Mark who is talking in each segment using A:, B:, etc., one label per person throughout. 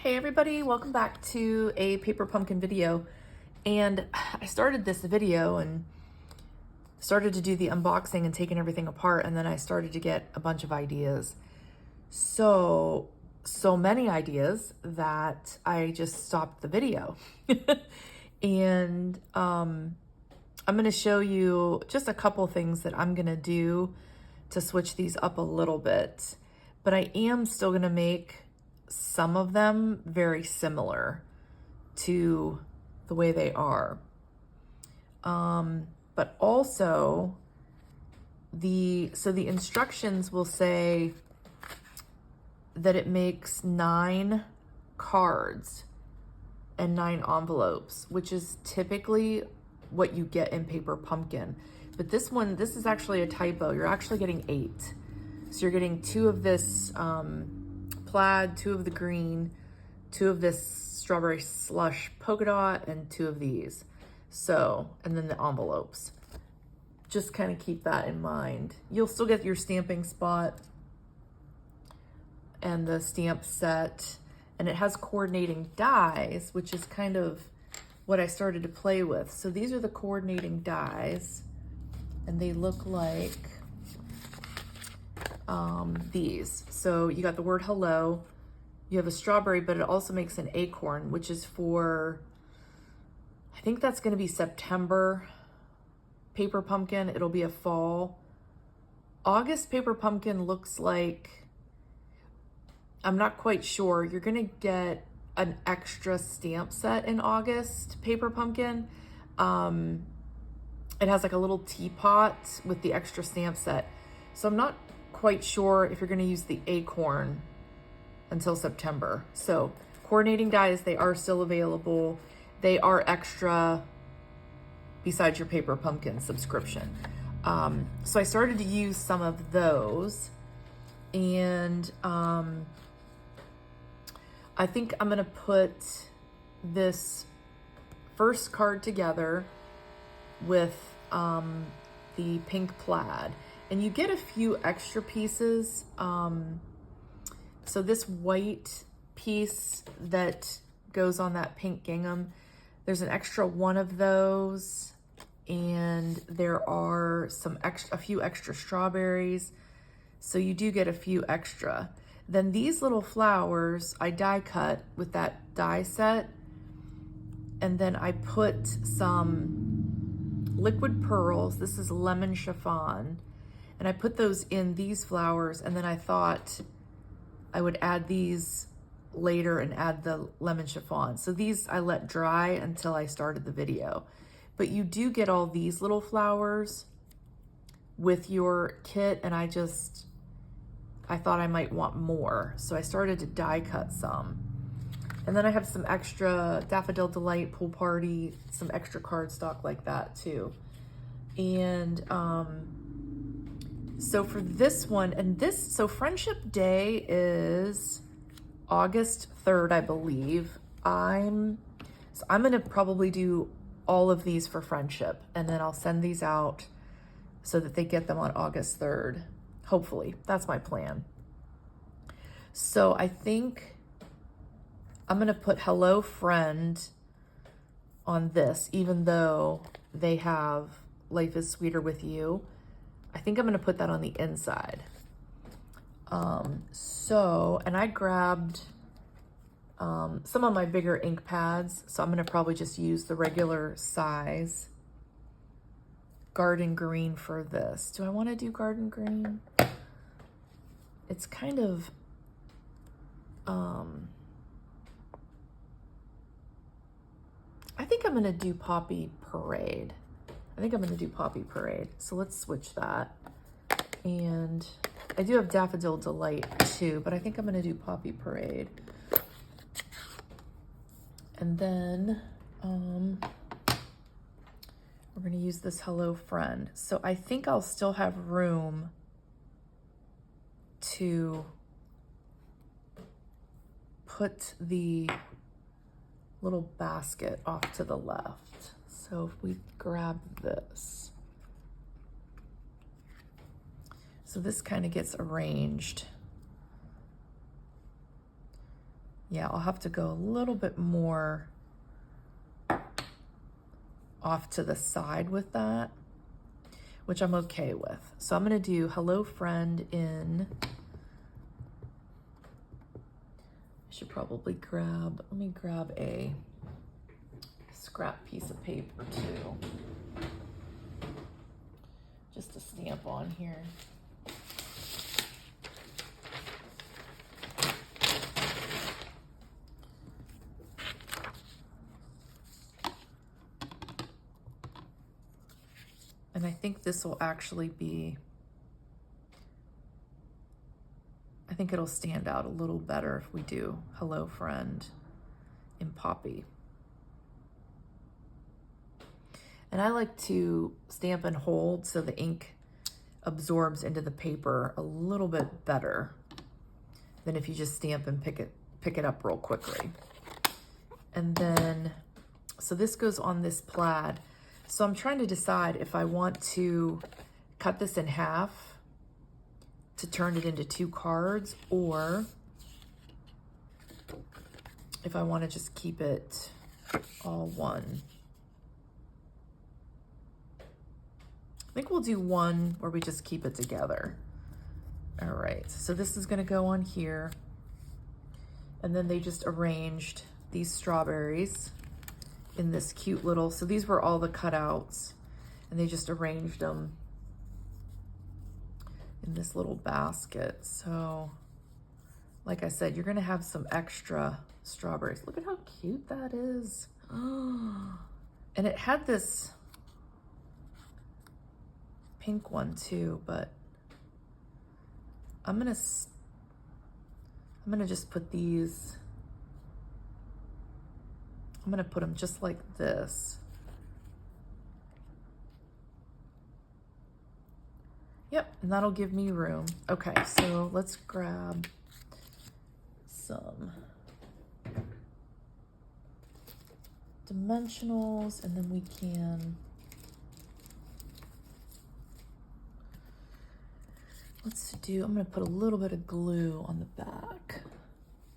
A: Hey everybody, welcome back to a paper pumpkin video. And I started this video and started to do the unboxing and taking everything apart, and then I started to get a bunch of ideas. So many ideas that I just stopped the video. And I'm gonna show you just a couple things that I'm gonna do to switch these up a little bit. But I am still gonna make some of them very similar to the way they are. But also the instructions will say that it makes 9 cards and 9 envelopes, which is typically what you get in paper pumpkin. But this is actually a typo. You're actually getting 8. So you're getting 2 of this plaid, 2 of the green, 2 of this strawberry slush polka dot, and 2 of these. So, and then the envelopes. Just kind of keep that in mind. You'll still get your stamping spot and the stamp set, and it has coordinating dies, which is kind of what I started to play with. So these are the coordinating dies, and they look like these. So you got the word hello, you have a strawberry, but it also makes an acorn, which is for, I think that's going to be September paper pumpkin. It'll be a fall. August paper pumpkin looks like, I'm not quite sure. You're going to get an extra stamp set in August paper pumpkin. It has like a little teapot with the extra stamp set. So I'm not quite sure if you're going to use the acorn until September. So coordinating dies, they are still available. They are extra besides your paper pumpkin subscription. So I started to use some of those, and I think I'm going to put this first card together with the pink plaid. And you get a few extra pieces. So this white piece that goes on that pink gingham, there's an extra 1 of those, and there are a few extra strawberries. So you do get a few extra. Then these little flowers, I die cut with that die set, and then I put some liquid pearls. This is lemon chiffon. And I put those in these flowers, and then I thought I would add these later and add the lemon chiffon. So these I let dry until I started the video. But you do get all these little flowers with your kit, and I thought I might want more. So I started to die cut some. And then I have some extra Daffodil Delight Pool Party, some extra cardstock like that too. And so for this one, so Friendship Day is August 3rd, I believe. I'm gonna probably do all of these for friendship, and then I'll send these out so that they get them on August 3rd. Hopefully, that's my plan. So I think I'm gonna put Hello Friend on this, even though they have Life is Sweeter with You. I think I'm gonna put that on the inside. And I grabbed some of my bigger ink pads, so I'm gonna probably just use the regular size garden green for this. Do I wanna do garden green? It's kind of, I think I'm gonna do Poppy Parade. So let's switch that. And I do have Daffodil Delight too, but I think I'm gonna do Poppy Parade. And then we're gonna use this Hello Friend. So I think I'll still have room to put the little basket off to the left. So if we grab this, so this kind of gets arranged Yeah, I'll have to go a little bit more off to the side with that, which I'm okay with. So I'm gonna do Hello Friend in, I should probably grab, let me grab a scrap piece of paper too, just to stamp on here. And I think this will actually be, I think it'll stand out a little better if we do Hello Friend in Poppy. And I like to stamp and hold so the ink absorbs into the paper a little bit better than if you just stamp and pick it up real quickly. And then, so this goes on this plaid. So I'm trying to decide if I want to cut this in half to turn it into 2 cards, or if I want to just keep it all one. I think we'll do one where we just keep it together. All right, so this is going to go on here. And then they just arranged these strawberries in this cute little, so these were all the cutouts, and they just arranged them in this little basket. So like I said, you're gonna have some extra strawberries. Look at how cute that is. And it had this pink one too, but I'm gonna just put these, I'm gonna put them just like this. Yep, and that'll give me room. Okay, so let's grab some dimensionals, and then we can, I'm gonna put a little bit of glue on the back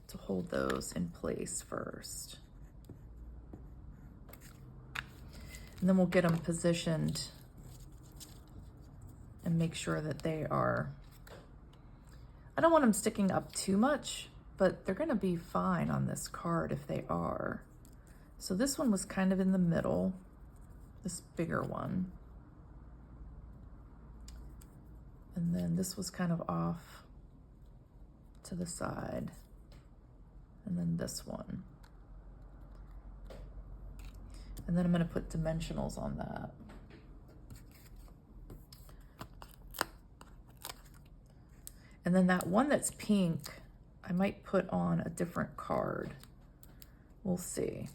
A: to hold those in place first. And then we'll get them positioned and make sure that they are, I don't want them sticking up too much, but they're gonna be fine on this card if they are. So this one was kind of in the middle, this bigger one. And then this was kind of off to the side. And then this one. And then I'm gonna put dimensionals on that. And then that one that's pink, I might put on a different card. We'll see.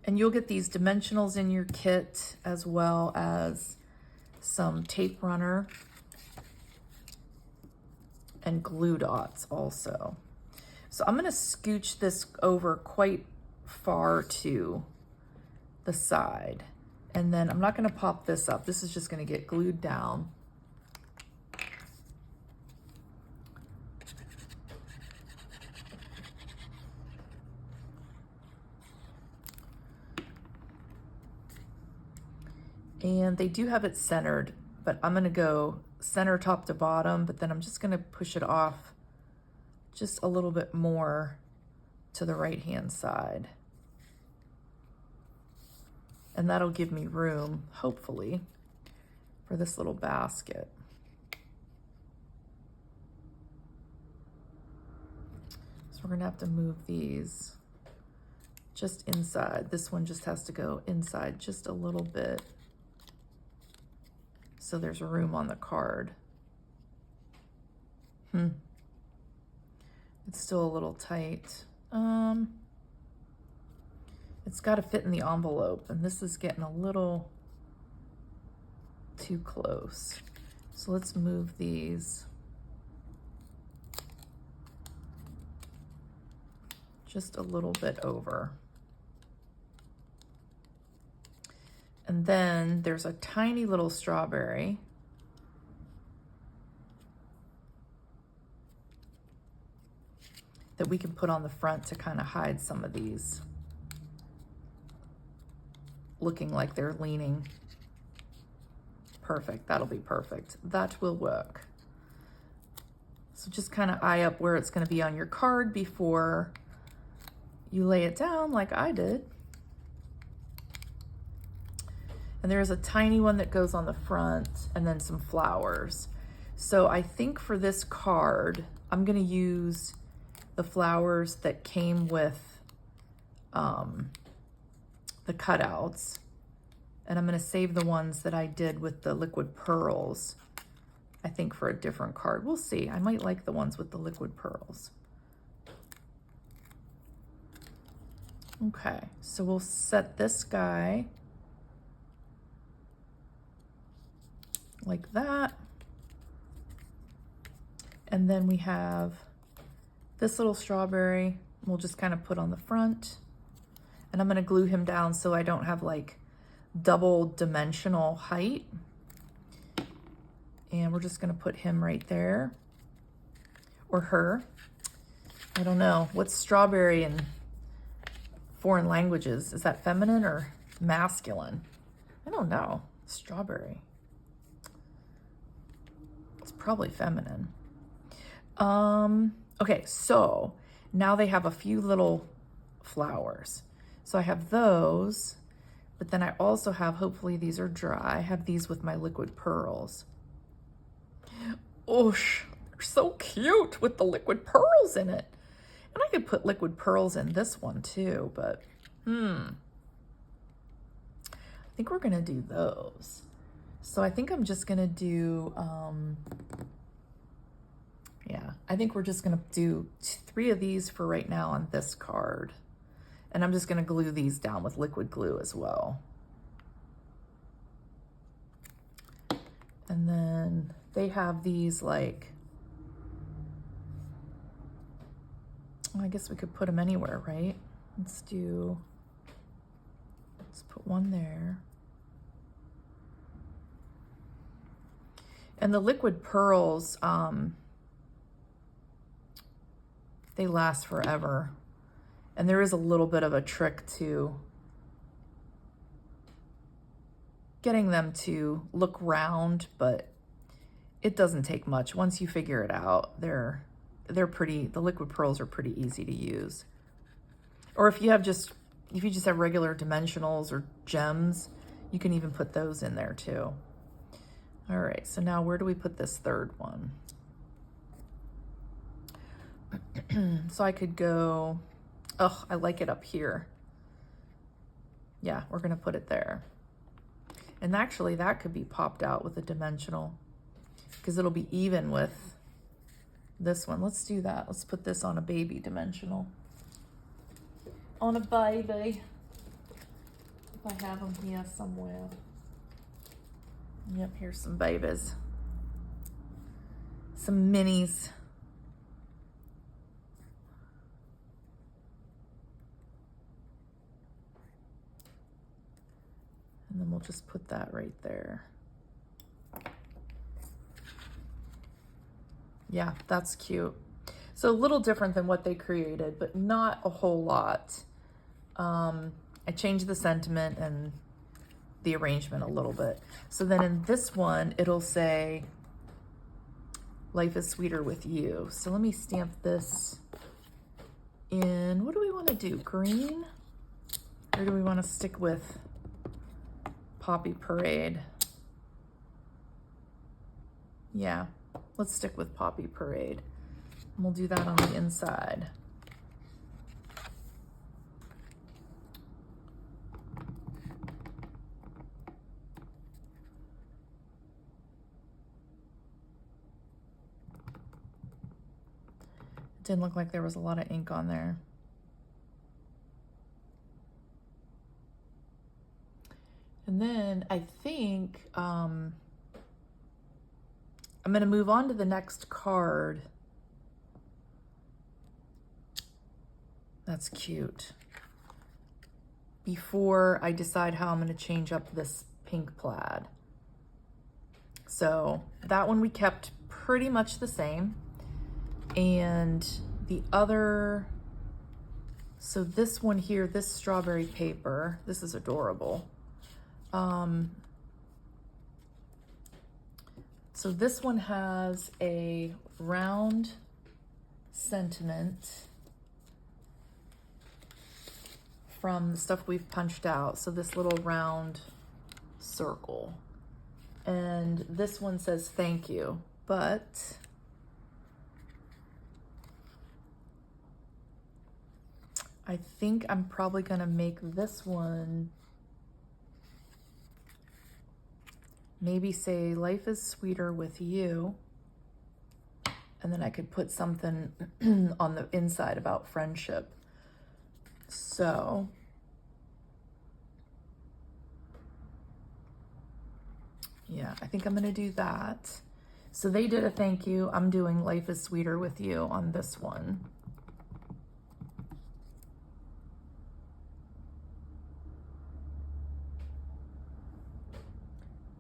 A: And you'll get these dimensionals in your kit, as well as some tape runner and glue dots also. So I'm gonna scooch this over quite far to the side. And then I'm not gonna pop this up. This is just gonna get glued down. And they do have it centered, but I'm gonna go center top to bottom, but then I'm just gonna push it off just a little bit more to the right-hand side. And that'll give me room, hopefully, for this little basket. So we're gonna have to move these just inside. This one just has to go inside just a little bit, so there's room on the card. It's still a little tight. It's got to fit in the envelope, and this is getting a little too close. So let's move these just a little bit over. And then there's a tiny little strawberry. That we can put on the front to kind of hide some of these looking like they're leaning. Perfect, that'll be perfect. That will work. So just kind of eye up where it's going to be on your card before you lay it down like I did. And there's a tiny one that goes on the front and then some flowers. So I think for this card, I'm going to use the flowers that came with the cutouts. And I'm going to save the ones that I did with the liquid pearls, I think, for a different card. We'll see. I might like the ones with the liquid pearls. Okay, so we'll set this guy like that. And then we have this little strawberry we'll just kind of put on the front. And I'm going to glue him down so I don't have like double dimensional height. And we're just going to put him right there. Or her. I don't know. What's strawberry in foreign languages? Is that feminine or masculine? I don't know. Strawberry. It's probably feminine. Okay, so now they have a few little flowers. So I have those, but then I also have, hopefully these are dry, I have these with my liquid pearls. Oh, they're so cute with the liquid pearls in it. And I could put liquid pearls in this one too, but I think we're gonna do those. So I think I'm just gonna do, yeah, I think we're just gonna do 3 of these for right now on this card. And I'm just gonna glue these down with liquid glue as well. And then they have these like, well, I guess we could put them anywhere, right? Let's put one there. And the liquid pearls, they last forever. And there is a little bit of a trick to getting them to look round, but it doesn't take much. Once you figure it out, they're pretty, the liquid pearls are pretty easy to use. Or if you just have regular dimensionals or gems, you can even put those in there too. All right, so now where do we put this third one? So I could go, oh, I like it up here. Yeah, we're gonna put it there. And actually that could be popped out with a dimensional because it'll be even with this one. Let's do that. Let's put this on a baby dimensional. On a baby. If I have them here somewhere. Yep, here's some babies. Some minis. And then we'll just put that right there. Yeah, that's cute. So a little different than what they created, but not a whole lot. I changed the sentiment and the arrangement a little bit. So then in this one, it'll say, life is sweeter with you. So let me stamp this in, what do we want to do? Green? Or do we want to stick with Poppy Parade? Yeah, let's stick with Poppy Parade. And we'll do that on the inside. It didn't look like there was a lot of ink on there. And then I think I'm going to move on to the next card. That's cute. before I decide how I'm going to change up this pink plaid. So that one we kept pretty much the same. And the other, so this one here, this strawberry paper, this is adorable. So this one has a round sentiment from the stuff we've punched out. So this little round circle. And this one says thank you, but I think I'm probably gonna make this one maybe say life is sweeter with you. And then I could put something on the inside about friendship. So yeah, I think I'm gonna do that. So they did a thank you. I'm doing life is sweeter with you on this one.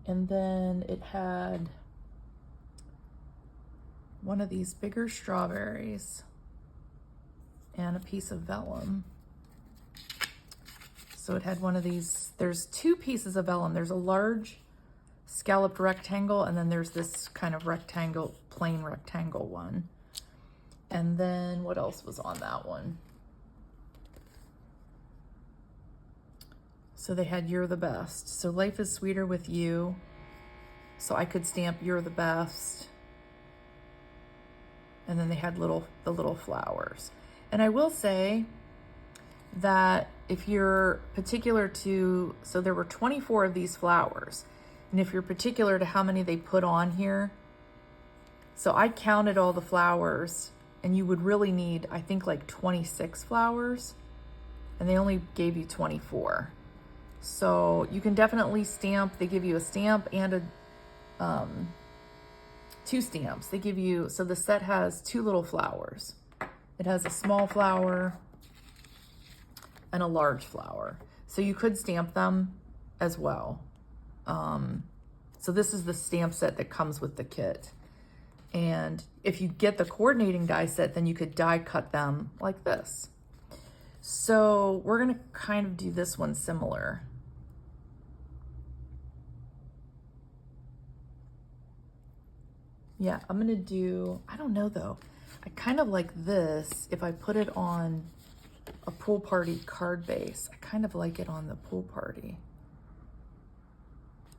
A: And then it had one of these bigger strawberries and a piece of vellum. So it had one of these, there's two pieces of vellum. There's a large scalloped rectangle, and then there's this kind of rectangle, plain rectangle one. And then what else was on that one? So they had you're the best. So life is sweeter with you. So I could stamp you're the best. And then they had the little flowers. And I will say that if you're particular to, so there were 24 of these flowers. And if you're particular to how many they put on here, so I counted all the flowers, and you would really need, I think, like 26 flowers, and they only gave you 24. So you can definitely stamp. They give you a stamp and a, 2 stamps. They give you, so the set has 2 little flowers. It has a small flower and a large flower. So you could stamp them as well. So this is the stamp set that comes with the kit. And if you get the coordinating die set, then you could die cut them like this. So we're gonna kind of do this one similar. Yeah, I'm gonna do, I don't know though. I kind of like this if I put it on a pool party card base. I kind of like it on the pool party.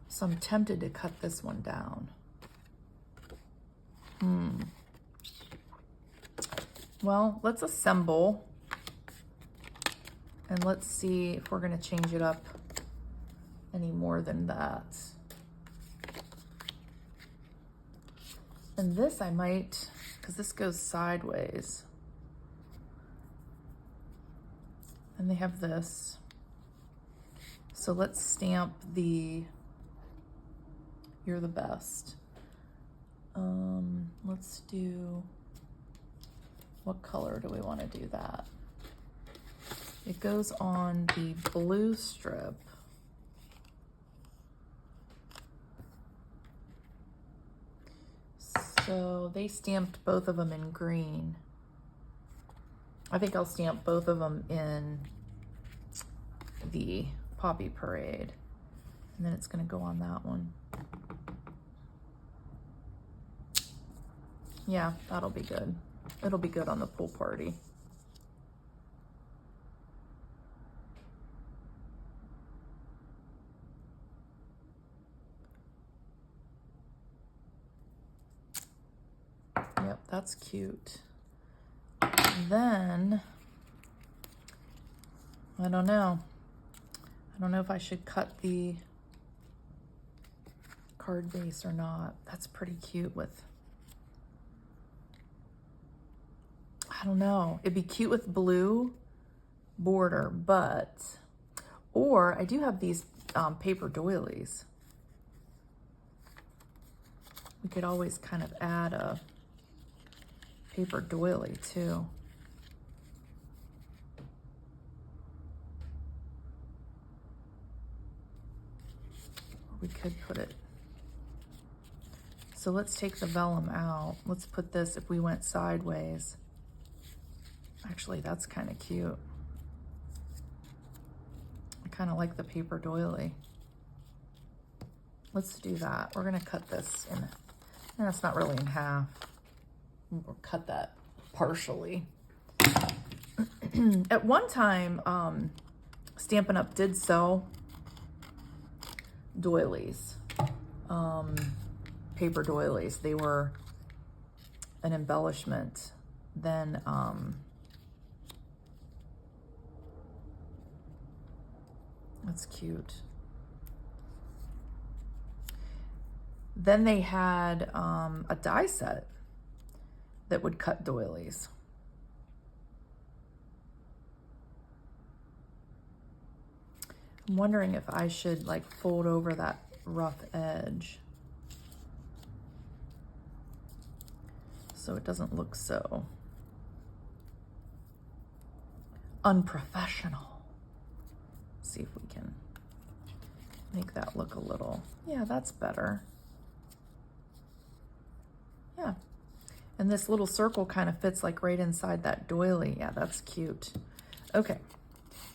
A: So I'm tempted to cut this one down. Well, let's assemble and let's see if we're gonna change it up any more than that. And this I might, because this goes sideways. And they have this. So let's stamp the you're the best. Let's do, what color do we want to do that? It goes on the blue strip. So they stamped both of them in green. I think I'll stamp both of them in the Poppy Parade. And then it's going to go on that one. Yeah, that'll be good. It'll be good on the pool party. Yep, that's cute. Then, I don't know. I don't know if I should cut the card base or not. That's pretty cute with, I don't know. It'd be cute with blue border, but, or I do have these paper doilies. We could always kind of add a paper doily too. we could put it. So let's take the vellum out. Let's put this, if we went sideways. Actually, that's kind of cute. I kind of like the paper doily. Let's do that. We're gonna cut this in, and it's not really in half. We'll cut that partially. At one time, Stampin' Up! Did sell doilies, paper doilies. They were an embellishment. Then, that's cute. Then they had a die set that would cut doilies. I'm wondering if I should like fold over that rough edge so it doesn't look so unprofessional. See if we can make that look a little, yeah, that's better. Yeah, and this little circle kind of fits like right inside that doily. Yeah, that's cute. Okay,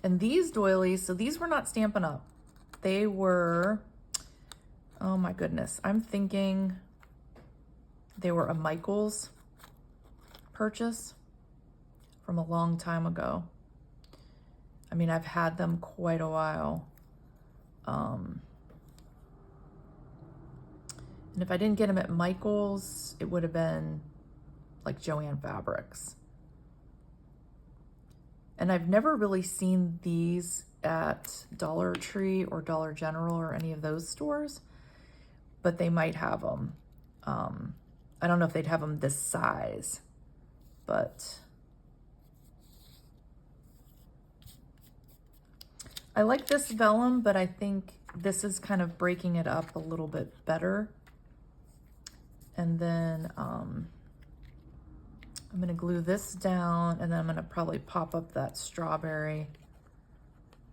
A: and these doilies, so these were not Stampin' Up. They were, oh my goodness, I'm thinking they were a Michaels purchase from a long time ago. I mean, I've had them quite a while. And if I didn't get them at Michaels, it would have been like Joann Fabrics. And I've never really seen these at Dollar Tree or Dollar General or any of those stores, but they might have them. I don't know if they'd have them this size, but I like this vellum, but I think this is kind of breaking it up a little bit better. And then I'm gonna glue this down, and then I'm gonna probably pop up that strawberry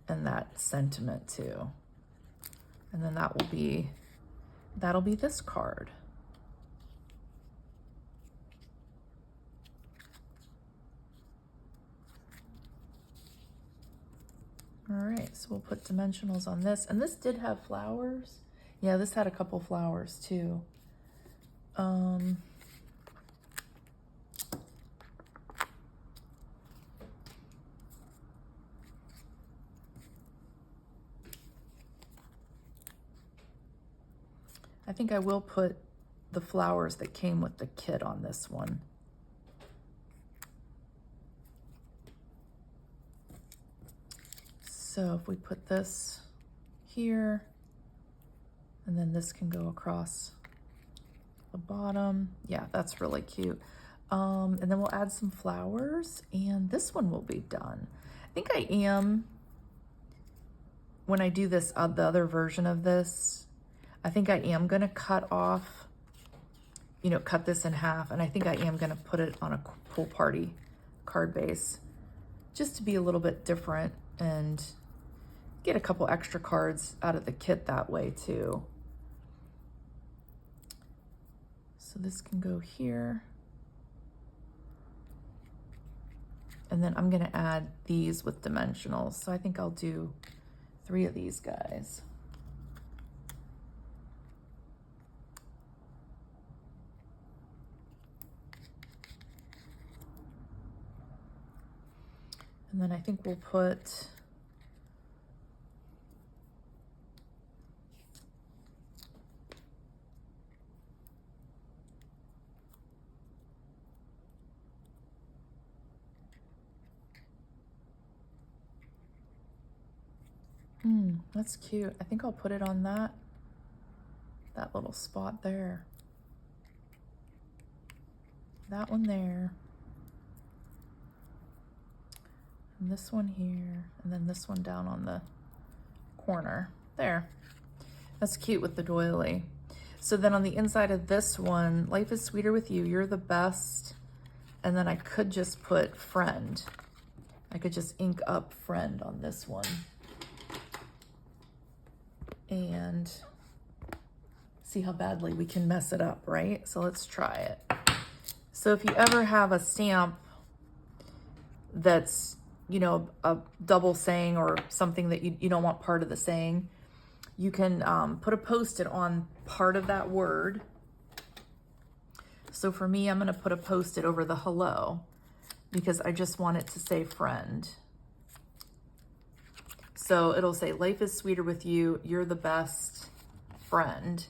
A: and that sentiment too. And then that'll be this card. All right, so we'll put dimensionals on this. And this did have flowers. Yeah, this had a couple flowers too. I think I will put the flowers that came with the kit on this one. So if we put this here, and then this can go across the bottom. Yeah, that's really cute. And then we'll add some flowers, and this one will be done. I think I am, when I do this, the other version of this, I think I am gonna cut off, you know, cut this in half, and I think I am gonna put it on a pool party card base, just to be a little bit different and get a couple extra cards out of the kit that way too. So this can go here. And then I'm gonna add these with dimensionals. So I think I'll do 3 of these guys. And then I think we'll put that's cute. I think I'll put it on that little spot there. That one there. And this one here, and then this one down on the corner. There. That's cute with the doily. So then on the inside of this one, life is sweeter with you, you're the best. And then I could just put friend. I could just ink up friend on this one. And See how badly we can mess it up, right? So let's try it. So if you ever have a stamp that's, you know, a double saying or something that you don't want part of the saying, you can put a Post-it on part of that word. So for me, I'm going to put a Post-it over the hello because I just want it to say friend. So it'll say, life is sweeter with you. You're the best friend.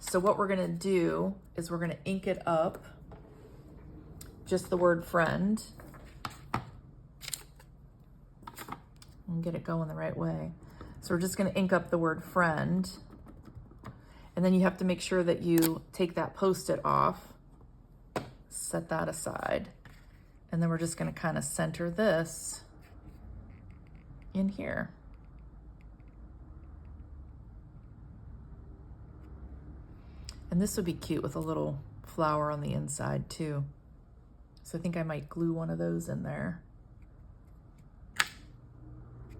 A: So what we're going to do is we're going to ink it up, just the word friend, and get it going the right way. So we're just going to ink up the word friend. And then you have to make sure that you take that Post-it off, set that aside. And then we're just going to kind of center this in here. And this would be cute with a little flower on the inside too. So I think I might glue one of those in there.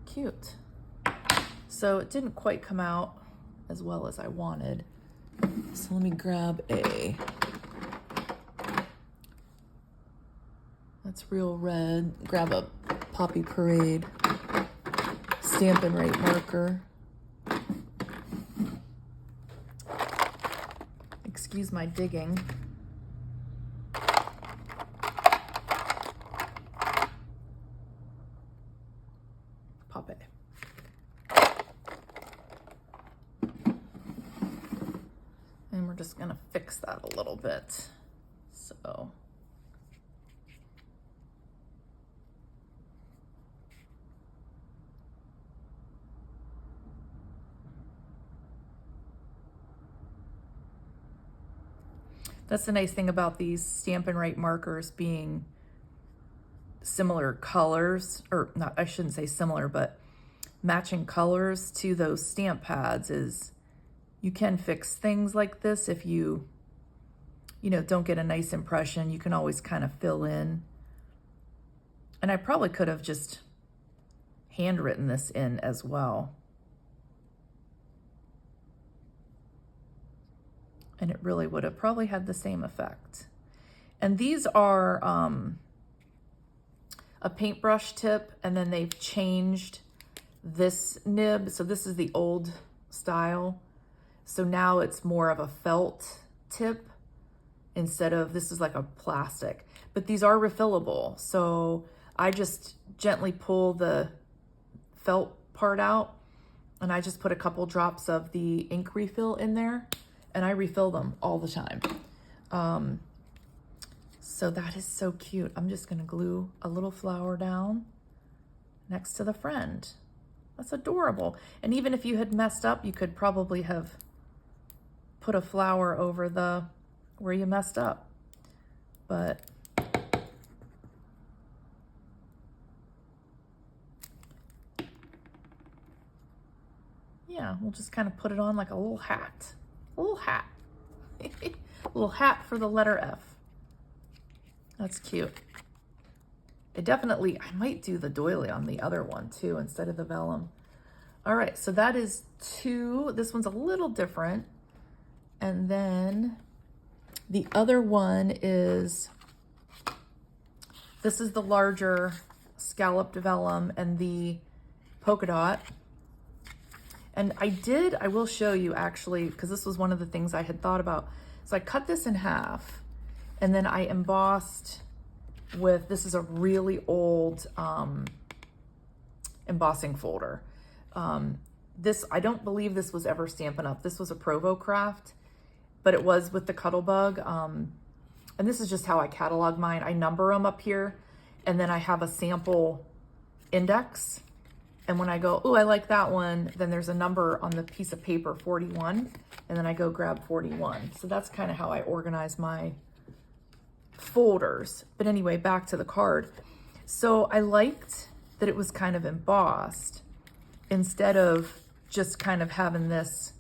A: Cute. So it didn't quite come out as well as I wanted. So let me grab that's real red. Grab a Poppy Parade Stampin' Right marker. Excuse my digging. Pop it. And we're just gonna fix that a little bit. So. That's the nice thing about these Stampin' Right markers being similar colors, or not, I shouldn't say similar, but matching colors to those stamp pads is you can fix things like this if you don't get a nice impression. You can always kind of fill in. And I probably could have just handwritten this in as well. And it really would have probably had the same effect. And these are a paintbrush tip, and then they've changed this nib. So this is the old style. So now it's more of a felt tip instead of, this is like a plastic. But these are refillable. So I just gently pull the felt part out, and I just put a couple drops of the ink refill in there. And I refill them all the time. So that is so cute. I'm just gonna glue a little flower down next to the friend. That's adorable. And even if you had messed up, you could probably have put a flower over the where you messed up. But yeah, we'll just kind of put it on like a little hat. A little hat. A little hat for the letter F. That's cute. I might do the doily on the other one too instead of the vellum. All right, so that is 2. This one's a little different. And then the other one is, this is the larger scalloped vellum and the polka dot. And I will show you actually, because this was one of the things I had thought about. So I cut this in half, and then I embossed with, this is a really old embossing folder. I don't believe this was ever Stampin' Up. This was a Provo craft, but it was with the Cuttlebug. And this is just how I catalog mine. I number them up here, and then I have a sample index. And when I go, oh, I like that one, then there's a number on the piece of paper, 41, and then I go grab 41. So that's kind of how I organize my folders. But anyway, back to the card. So I liked that it was kind of embossed instead of just kind of having this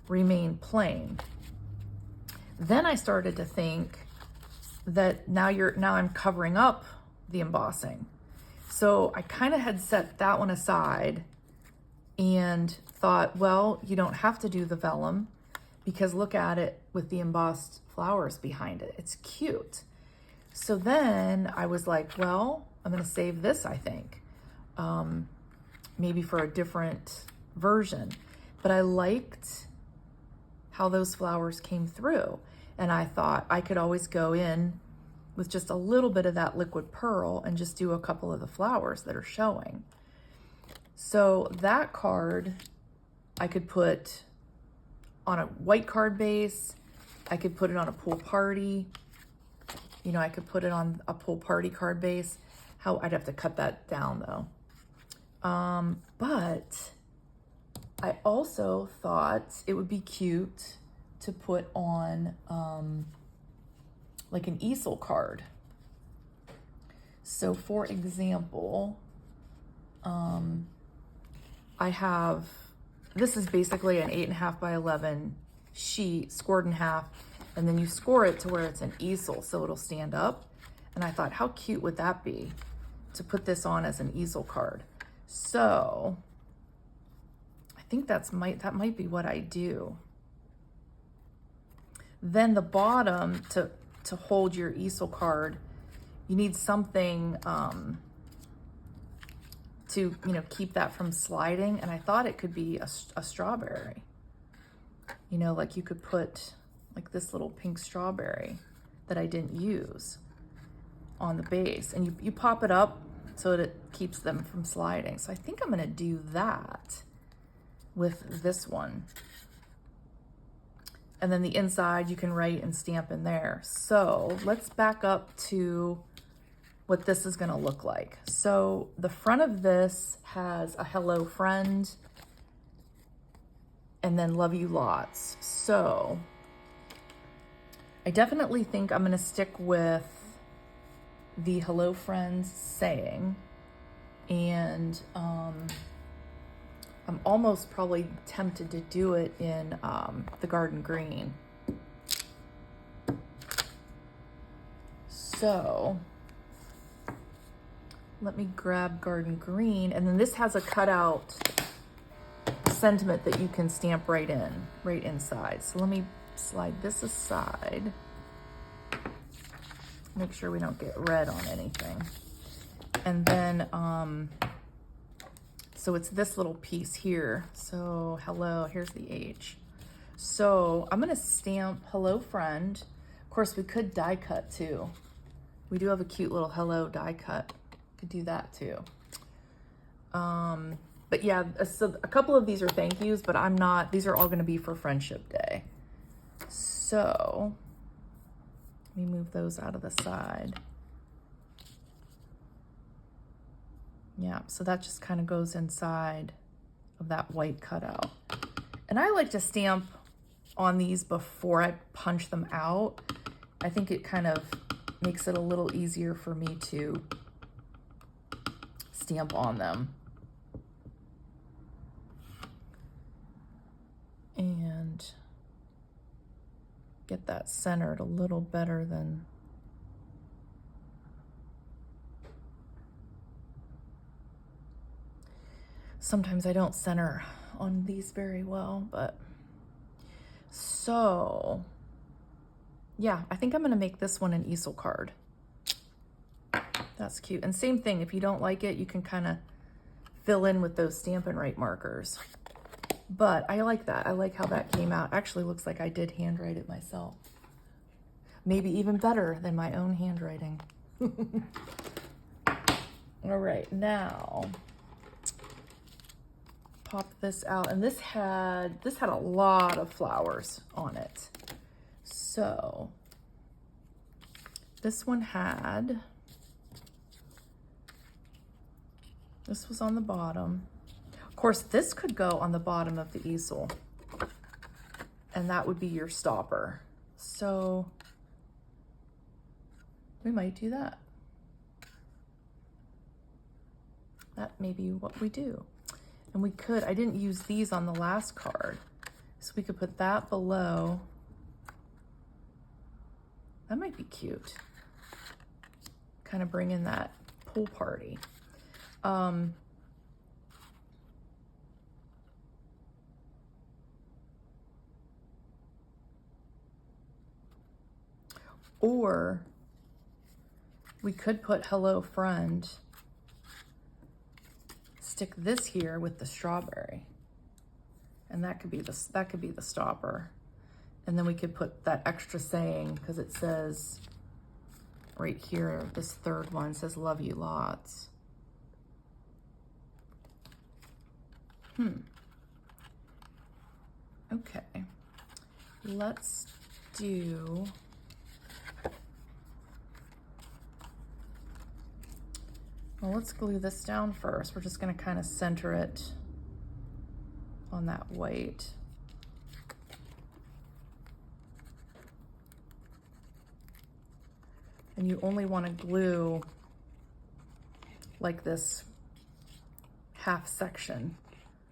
A: remain plain. Then I started to think that now I'm covering up the embossing. So I kind of had set that one aside and thought, well, you don't have to do the vellum because look at it with the embossed flowers behind it. It's cute. So then I was like, well, I'm gonna save this, I think. Maybe for a different version. But I liked how those flowers came through. And I thought I could always go in with just a little bit of that liquid pearl and just do a couple of the flowers that are showing. So that card I could put on a white card base. I could put it on a pool party. You know, I could put it on a pool party card base. I'd have to cut that down though. But I also thought it would be cute to put on like an easel card. So for example, I have, this is basically an 8.5 by 11 sheet scored in half, and then you score it to where it's an easel so it'll stand up. And I thought, how cute would that be to put this on as an easel card? So I think that might be what I do. Then the bottom to hold your easel card, you need something to, you know, keep that from sliding. And I thought it could be a strawberry. You know, like you could put like this little pink strawberry that I didn't use on the base, and you pop it up so that it keeps them from sliding. So I think I'm gonna do that with this one. And then the inside you can write and stamp in there. So let's back up to what this is gonna look like. So the front of this has a hello friend and then love you lots. So I definitely think I'm gonna stick with the hello friends saying, and I'm almost probably tempted to do it in the garden green. So let me grab garden green, and then this has a cutout sentiment that you can stamp right inside. So let me slide this aside. Make sure we don't get red on anything. And then, so it's this little piece here. So hello, here's the H. So I'm gonna stamp hello friend. Of course, we could die cut too. We do have a cute little hello die cut. Could do that too. But yeah, so a couple of these are thank yous, but these are all gonna be for Friendship Day. So let me move those out of the side. Yeah, so that just kind of goes inside of that white cutout. And I like to stamp on these before I punch them out. I think it kind of makes it a little easier for me to stamp on them. And get that centered a little better than sometimes I don't center on these very well, but so yeah, I think I'm gonna make this one an easel card. That's cute. And same thing, if you don't like it, you can kind of fill in with those Stampin' Write markers. But I like that. I like how that came out. Actually looks like I did handwrite it myself. Maybe even better than my own handwriting. All right, now pop this out. And this had a lot of flowers on it. So this one this was on the bottom. Of course, this could go on the bottom of the easel, and that would be your stopper. So we might do that. That may be what we do. And we could, I didn't use these on the last card, so we could put that below. That might be cute. Kind of bring in that pool party. Or we could put hello friend, stick this here with the strawberry. And that could be the stopper. And then we could put that extra saying, because it says right here, this third one says love you lots. Okay, let's do, well, let's glue this down first. We're just gonna kind of center it on that white. And you only want to glue like this half section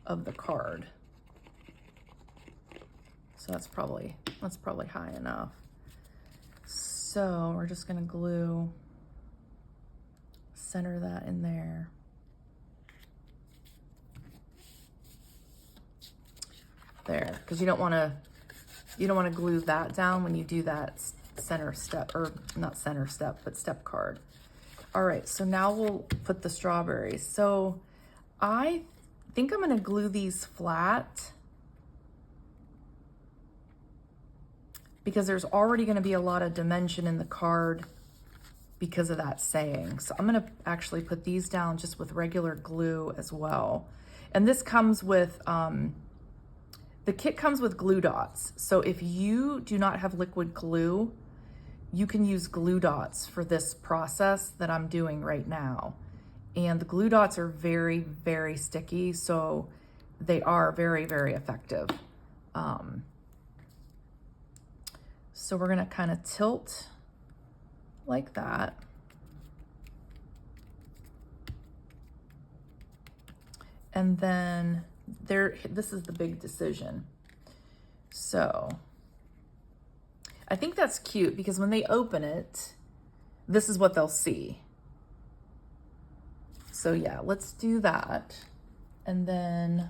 A: of the card. So that's probably high enough. So we're just gonna glue, center that in there. There, because you don't want to glue that down when you do that center step, or not center step, but step card. All right, so now we'll put the strawberries. So I think I'm gonna glue these flat because there's already gonna be a lot of dimension in the card because of that saying. So I'm gonna actually put these down just with regular glue as well. And this comes with, the kit comes with glue dots. So if you do not have liquid glue, you can use glue dots for this process that I'm doing right now. And the glue dots are very, very sticky, so they are very, very effective. So we're gonna kind of tilt like that. And then this is the big decision. So I think that's cute because when they open it, this is what they'll see. So yeah, let's do that. And then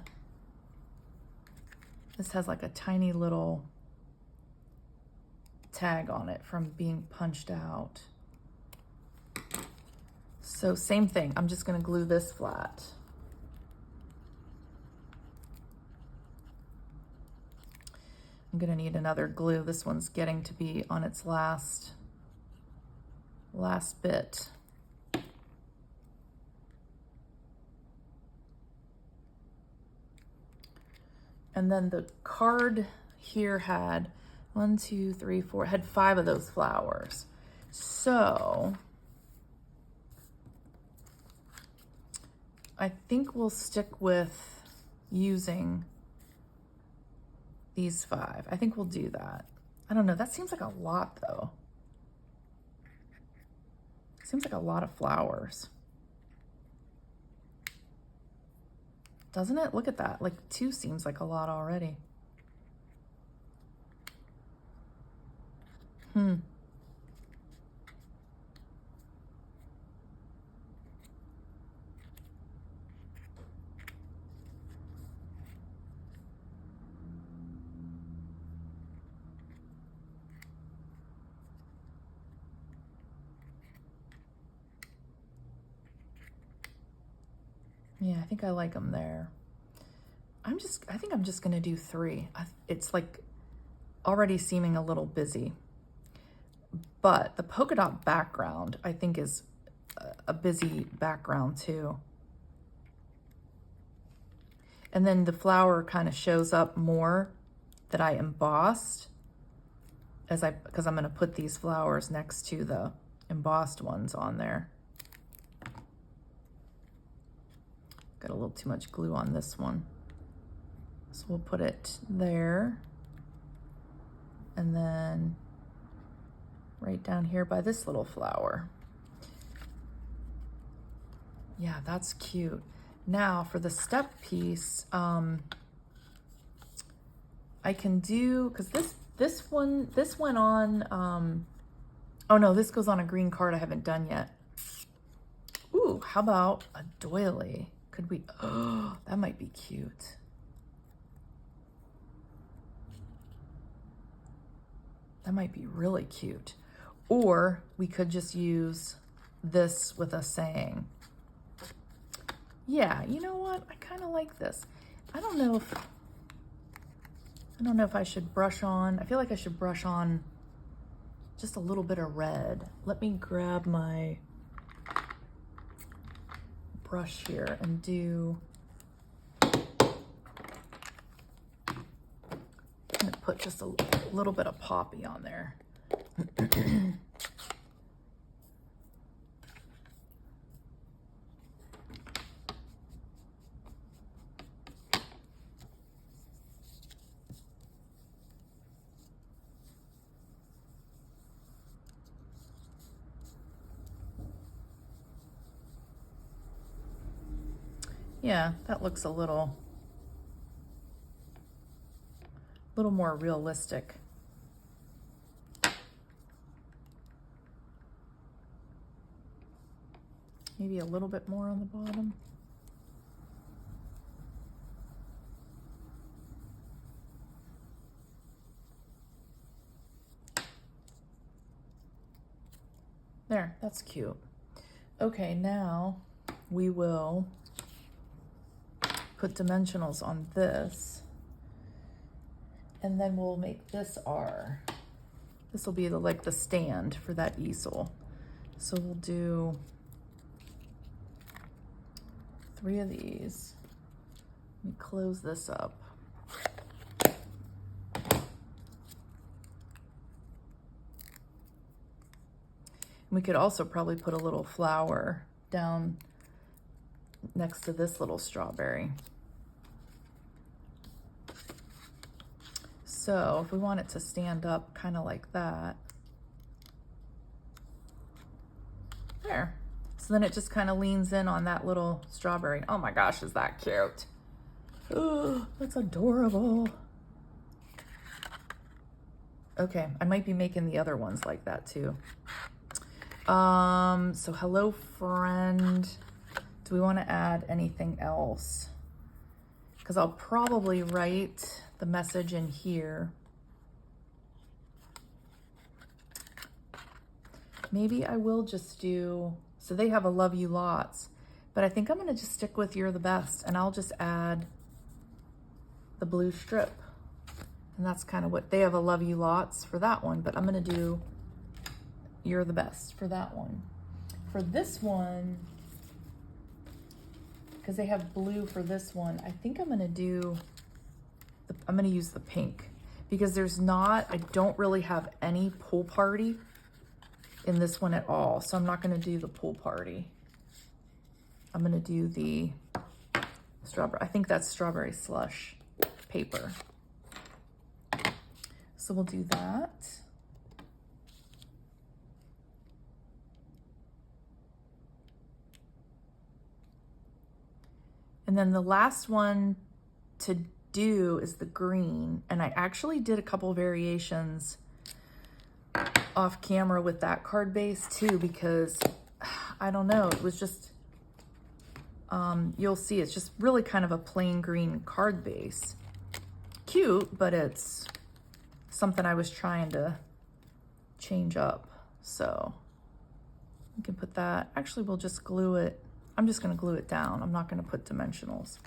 A: this has like a tiny little tag on it from being punched out. So same thing, I'm just gonna glue this flat. I'm gonna need another glue. This one's getting to be on its last bit. And then the card here had 1, 2, 3, 4, had 5 of those flowers. So I think we'll stick with using these 5. I think we'll do that. I don't know, that seems like a lot though. Seems like a lot of flowers. Doesn't it? Look at that, like 2 seems like a lot already. Yeah, I think I like them there. I think I'm just gonna do 3. It's like already seeming a little busy. But the polka dot background, I think, is a busy background too. And then the flower kind of shows up more that I embossed because I'm gonna put these flowers next to the embossed ones on there. Got a little too much glue on this one. So we'll put it there. And then right down here by this little flower. Yeah, that's cute. Now for the step piece, I can do, because this went on, oh no, this goes on a green card I haven't done yet. Ooh, how about a doily? Could we, oh, that might be cute. That might be really cute. Or we could just use this with a saying. Yeah, you know what? I kind of like this. I don't know if I should brush on. I feel like I should brush on just a little bit of red. Let me grab my brush here and do, I'm gonna put just a little bit of poppy on there. Yeah, that looks a little more realistic. Maybe a little bit more on the bottom. There, that's cute. Okay, now we will put dimensionals on this, and then we'll make this this will be like the stand for that easel. So we'll do 3 of these. Let me close this up. We could also probably put a little flower down next to this little strawberry. So if we want it to stand up kind of like that, there. So then it just kind of leans in on that little strawberry. Oh my gosh, is that cute? Oh, that's adorable. Okay, I might be making the other ones like that too. So hello friend. Do we want to add anything else? Because I'll probably write the message in here. Maybe I will just do, so they have a love you lots, but I think I'm going to just stick with you're the best, and I'll just add the blue strip. And that's kind of what they have, a love you lots for that one, but I'm going to do you're the best for that one. For this one, because they have blue for this one, I think I'm going to do, I'm going to use the pink, because I don't really have any pool party in this one at all. So I'm not going to do the pool party. I'm going to do the strawberry. I think that's strawberry slush paper. So we'll do that. And then the last one to do is the green. And I actually did a couple variations off camera with that card base too, because I don't know, it was just, you'll see it's just really kind of a plain green card base. Cute, but it's something I was trying to change up. So you can put that, actually we'll just glue it. I'm just going to glue it down. I'm not going to put dimensionals.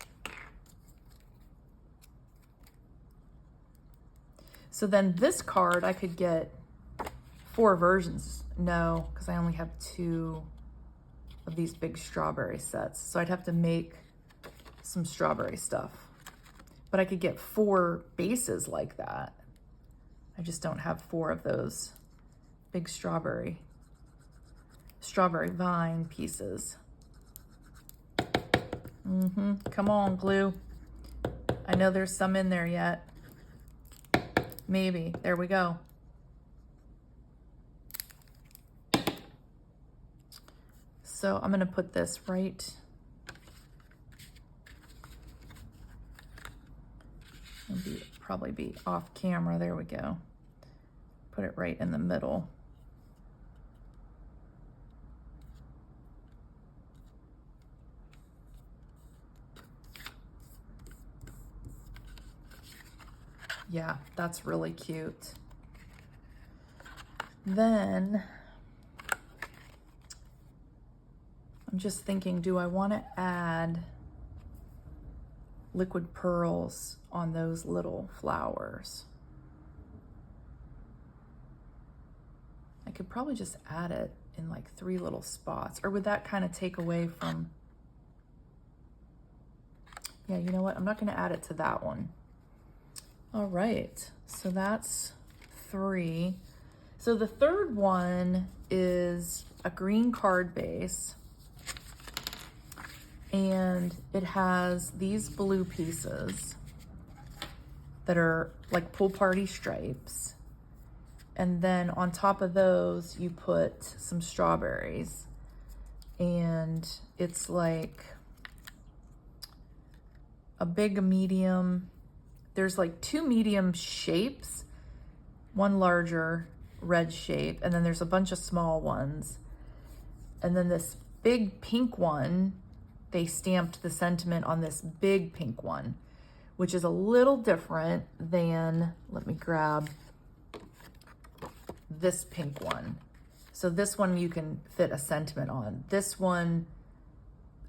A: So then this card, I could get 4 versions. No, because I only have 2 of these big strawberry sets. So I'd have to make some strawberry stuff. But I could get 4 bases like that. I just don't have 4 of those big strawberry vine pieces. Come on, glue. I know there's some in there yet. Maybe. There we go. So I'm going to put this right. Probably be off camera. There we go. Put it right in the middle. Yeah, that's really cute. Then I'm just thinking, do I want to add liquid pearls on those little flowers? I could probably just add it in like 3 little spots, or would that kind of take away from, yeah, you know what? I'm not going to add it to that one. All right, so that's 3. So the third one is a green card base, and it has these blue pieces that are like pool party stripes. And then on top of those, you put some strawberries. And it's like a big, a medium. There's like 2 medium shapes, one larger red shape, and then there's a bunch of small ones. And then this big pink one, they stamped the sentiment on this big pink one, which is a little different than, let me grab this pink one. So this one you can fit a sentiment on. This one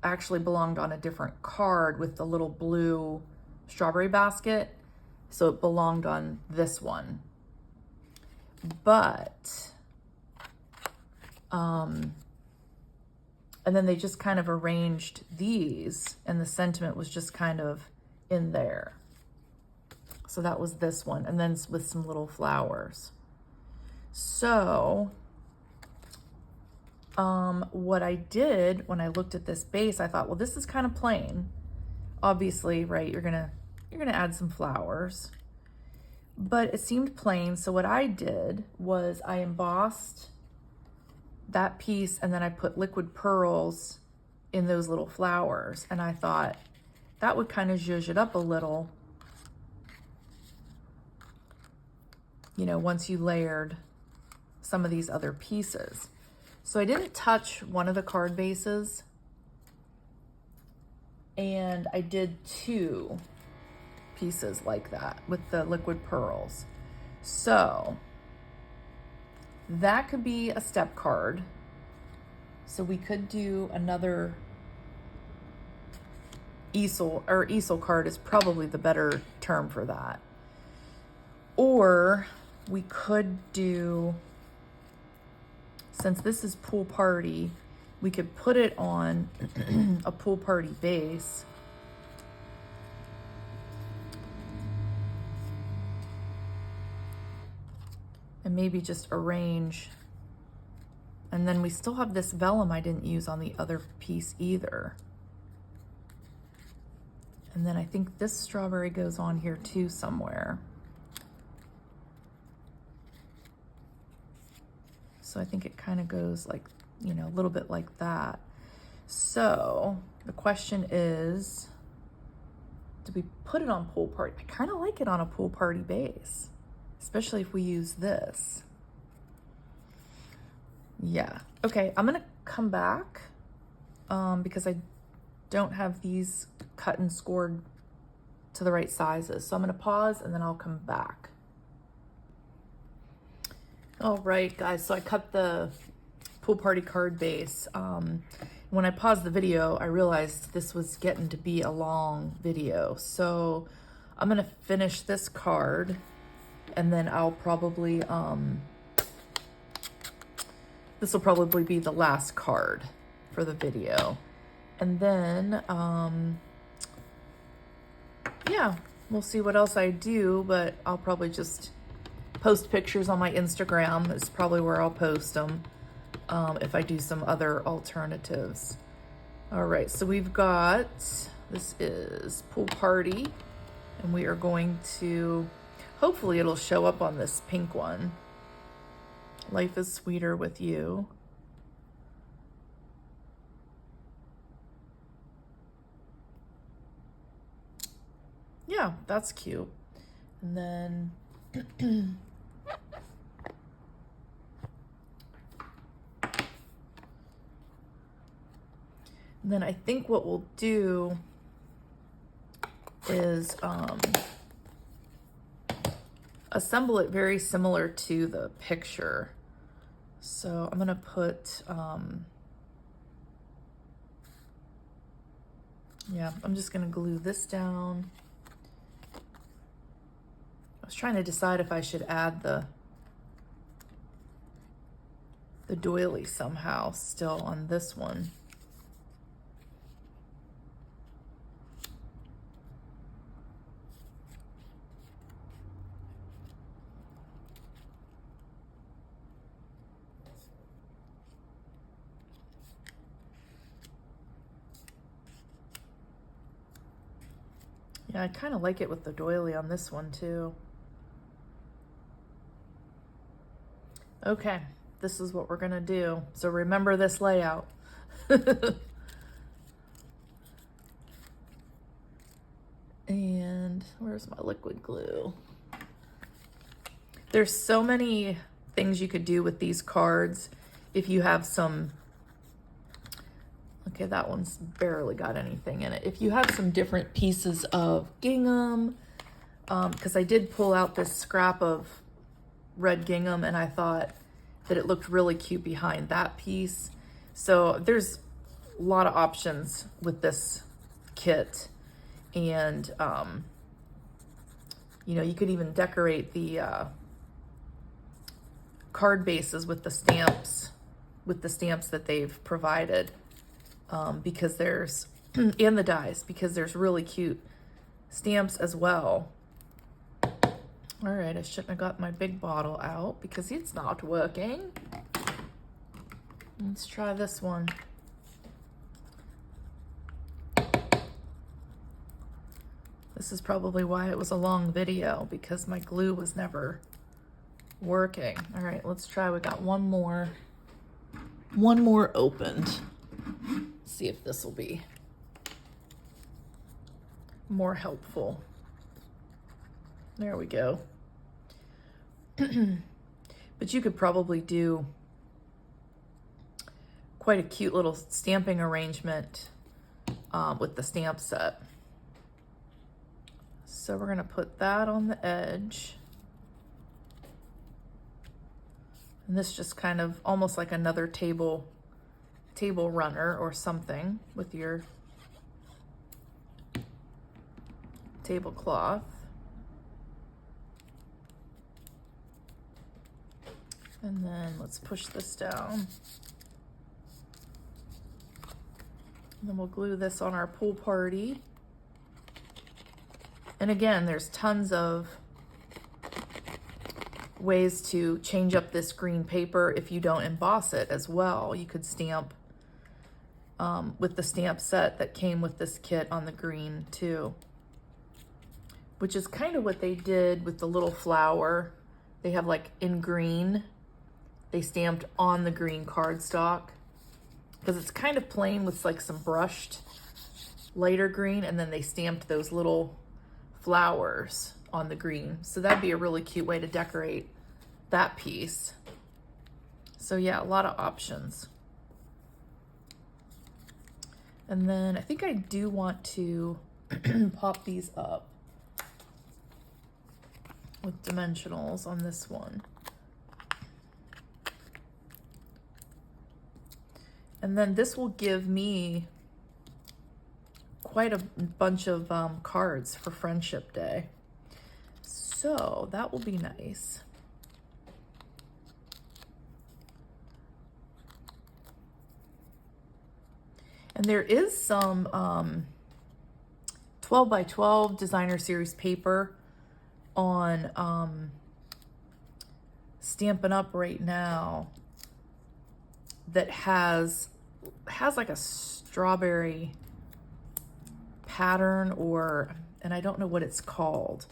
A: actually belonged on a different card with the little blue strawberry basket. So it belonged on this one. But, and then they just kind of arranged these, and the sentiment was just kind of in there. So that was this one, and then with some little flowers. So, what I did when I looked at this base, I thought, well, this is kind of plain. Obviously, right, you're gonna add some flowers, but it seemed plain. So what I did was I embossed that piece, and then I put liquid pearls in those little flowers. And I thought that would kind of zhuzh it up a little, you know, once you layered some of these other pieces. So I didn't touch one of the card bases, and I did 2 pieces like that with the liquid pearls. So that could be a step card. So we could do another easel, or easel card is probably the better term for that. Or we could do, since this is pool party, we could put it on a pool party base. And maybe just arrange. And then we still have this vellum I didn't use on the other piece either. And then I think this strawberry goes on here too somewhere. So I think it kind of goes like, you know, a little bit like that. So the question is, do we put it on pool party? I kind of like it on a pool party base, especially if we use this. Yeah. Okay, I'm gonna come back because I don't have these cut and scored to the right sizes. So I'm gonna pause and then I'll come back. All right, guys, so I cut the pool party card base. When I paused the video, I realized this was getting to be a long video. So I'm gonna finish this card, and then I'll probably, this will probably be the last card for the video. And then, yeah, we'll see what else I do, but I'll probably just post pictures on my Instagram. Is probably where I'll post them if I do some other alternatives. All right, so we've got, this is pool party, and we are going to, hopefully it'll show up on this pink one. Life is sweeter with you. Yeah, that's cute. And then and then I think what we'll do is assemble it very similar to the picture. So I'm gonna put, yeah, I'm just gonna glue this down. I was trying to decide if I should add the doily somehow still on this one. Yeah, I kind of like it with the doily on this one too. Okay, this is what we're gonna do. So remember this layout. And where's my liquid glue? There's so many things you could do with these cards if you have some, okay, that one's barely got anything in it. If you have some different pieces of gingham, because I did pull out this scrap of red gingham and I thought that it looked really cute behind that piece. So there's a lot of options with this kit. And, you know, you could even decorate the card bases with the stamps that they've provided, because there's, and the dies, because there's really cute stamps as well. All right, I shouldn't have got my big bottle out because it's not working. Let's try this one. This is probably why it was a long video, because my glue was never working. All right, let's try. We got one more opened. Let's see if this will be more helpful. There we go. But you could probably do quite a cute little stamping arrangement with the stamp set. So we're gonna put that on the edge. And this just kind of almost like another table runner or something with your tablecloth. And then let's push this down. And then we'll glue this on our pool party. And again, there's tons of ways to change up this green paper if you don't emboss it as well. You could stamp with the stamp set that came with this kit on the green too, which is kind of what they did with the little flower. They have like in green, they stamped on the green cardstock because it's kind of plain with like some brushed lighter green, and then they stamped those little flowers on the green. So that'd be a really cute way to decorate that piece. So yeah, a lot of options. And then I think I do want to pop these up with dimensionals on this one. And then this will give me quite a bunch of cards for Friendship Day. So that will be nice. And there is some 12 by 12 designer series paper on Stampin' Up! Right now that has like a strawberry pattern, or, and I don't know what it's called,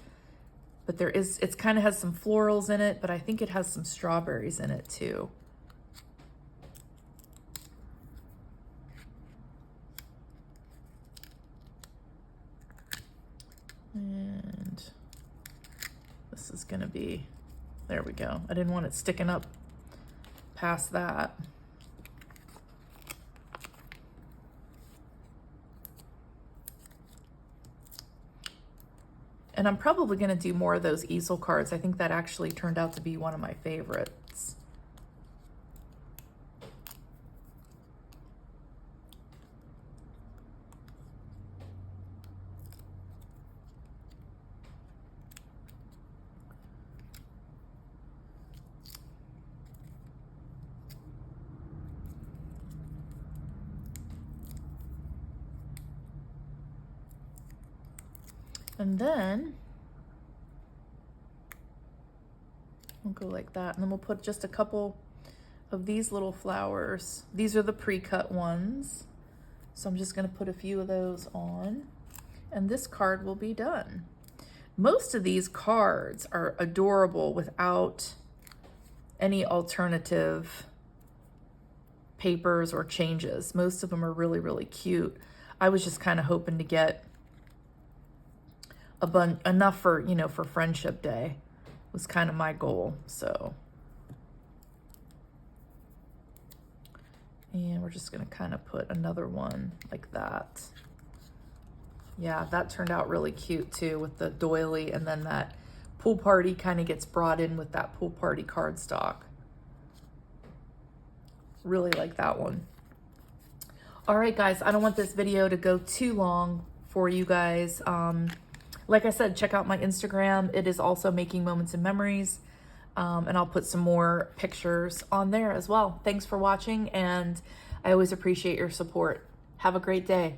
A: but it's kind of has some florals in it, but I think it has some strawberries in it too. And this is gonna be, there we go. I didn't want it sticking up past that. And I'm probably gonna do more of those easel cards. I think that actually turned out to be one of my favorites. And then we'll go like that. And then we'll put just a couple of these little flowers. These are the pre-cut ones. So I'm just gonna put a few of those on, and this card will be done. Most of these cards are adorable without any alternative papers or changes. Most of them are really, really cute. I was just kind of hoping to get enough for, you know, for Friendship Day was kind of my goal. So, and we're just gonna kind of put another one like that. Yeah, that turned out really cute too with the doily, and then that pool party kind of gets brought in with that pool party cardstock. Really like that one. All right, guys, I don't want this video to go too long for you guys. Like I said, check out my Instagram. It is also Making Moments and Memories. And I'll put some more pictures on there as well. Thanks for watching, and I always appreciate your support. Have a great day.